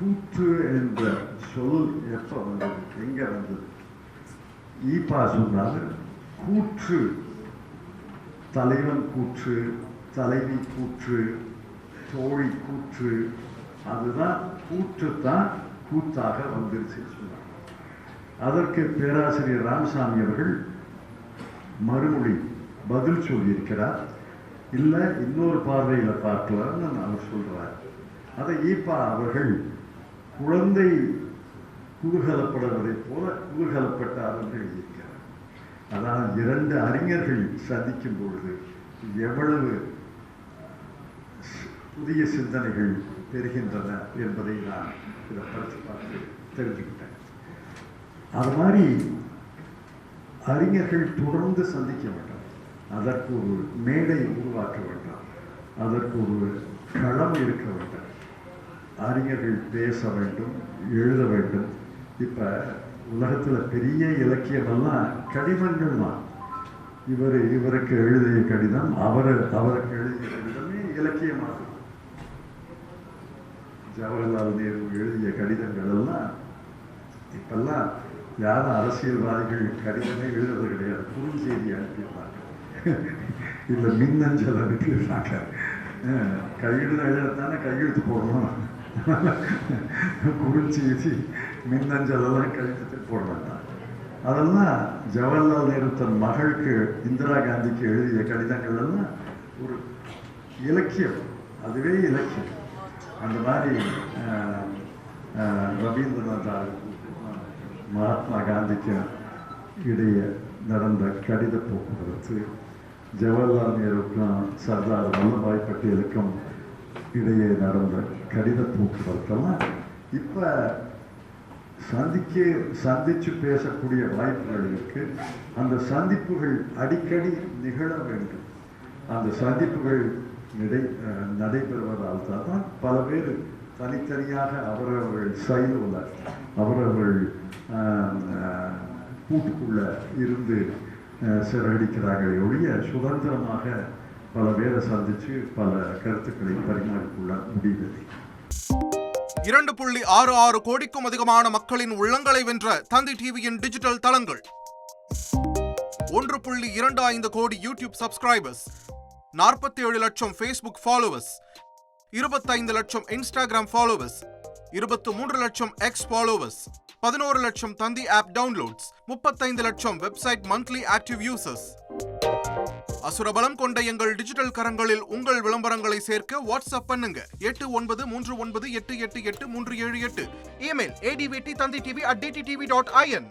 கூற்று என்ற சொல் எப்போ வந்தது, எங்கே வந்தது? ஈப்பா சொன்னார் கூற்று, தலைவன் கூற்று, தலைவி கூற்று, தோழி கூற்று, அதுதான் கூற்று தான் கூத்தாக வந்துருச்சு சொன்னார். அதற்கு பேராசிரியர் ராமசாமி அவர்கள் மறுமொழி பதில் சொல்லியிருக்கிறார். இல்லை, இன்னொரு பார்வையில் பார்க்கலாம்னு அவர் சொல்கிறார். அதை ஈப்பா அவர்கள் குழந்தை குதூகலப்படுவதைப் போல குதூகலப்பட்டார் என்று எழுதியிருக்கிறார். அதாவது இரண்டு அறிஞர்கள் சந்திக்கும் பொழுது எவ்வளவு புதிய சிந்தனைகள் பெறுகின்றன என்பதை நான் இதை படித்து பார்த்து தெரிஞ்சுக்கிட்டேன். அது மாதிரி அறிஞர்கள் தொடர்ந்து சந்திக்க வேண்டும், அதற்கு ஒரு மேடை உருவாக்க வேண்டும், அதற்கு ஒரு களம் இருக்க வேண்டும், அறிஞர்கள் பேச வேண்டும், எழுத வேண்டும். இப்போ உலகத்தில் பெரிய இலக்கியமெல்லாம் கடிதங்கள் தான். இவருக்கு எழுதிய கடிதம், அவருக்கு எழுதிய கடிதமே இலக்கியமாகும். ஜவஹர்லால் நேரு எழுதிய கடிதங்கள் எல்லாம் இப்பெல்லாம் யாரும் அரசியல்வாதிகள் கடிதமே எழுதுறது கிடையாது, குறுஞ்செய்தி அனுப்பிடுறாங்க, இல்லை மின்னஞ்சல் அனுப்பிடுறாங்க. கையெழுத்து எழுதத்தானே கையெழுத்து போடணும், குறுஞ்செய்தி மின்னஞ்சல் எல்லாம் கையெழுத்து போட வேண்டாம். அதெல்லாம் ஜவஹர்லால் நேரு தன் மகளுக்கு இந்திரா காந்திக்கு எழுதிய கடிதங்கள் எல்லாம் ஒரு இலக்கியம், அதுவே இலக்கியம். அந்த மாதிரி ரவீந்திரநாத் மகாத்மா காந்திக்கு இடையே நடந்த கடித போக்குவரத்து, ஜவஹர்லால் நேருக்கும் சர்தார் வல்லபாய் பட்டேலுக்கும் இடையே நடந்த கடித போக்குவரத்தெல்லாம் இப்போ சந்திச்சு பேசக்கூடிய வாய்ப்புகள் இருக்கு. அந்த சந்திப்புகள் அடிக்கடி நிகழ வேண்டும். அந்த சந்திப்புகள் நடைபெறுவதால் தான் பல பேர் தனித்தனியாக அவரவர்கள் சைலோல அவரவர்கள் கூட்டுக்குள்ள இருந்து சிறகடிக்கிறார்களே ஒழிய சுதந்திரமாக பல பேரை சந்திச்சு பல கருத்துக்களை பரிமாறிக்கொள்ள முடியவில்லை. 2.66 கோடிக்கும் அதிகமான மக்களின் உள்ளங்களை வென்ற தந்தி டிவியின் டிஜிட்டல் தளங்கள், 1.25 கோடி யூடியூப் சப்ஸ்கிரைபர்ஸ், 47 லட்சம் ஃபேஸ்புக் ஃபாலோவர்ஸ், 25 லட்சம் இன்ஸ்டாகிராம் ஃபாலோவர்ஸ், 23 லட்சம் எக்ஸ் ஃபாலோவர்ஸ், 11 லட்சம் தந்தி ஆப் டவுன்லோட்ஸ், 35 லட்சம் வெப்சைட் மந்த்லி ஆக்டிவ் யூசர்ஸ். அசுரபலம் கொண்ட எங்கள் டிஜிட்டல் கரங்களில் உங்கள் விளம்பரங்களை சேர்க்க வாட்ஸ்அப் பண்ணுங்க 8939888378. Email advt@dttv.in.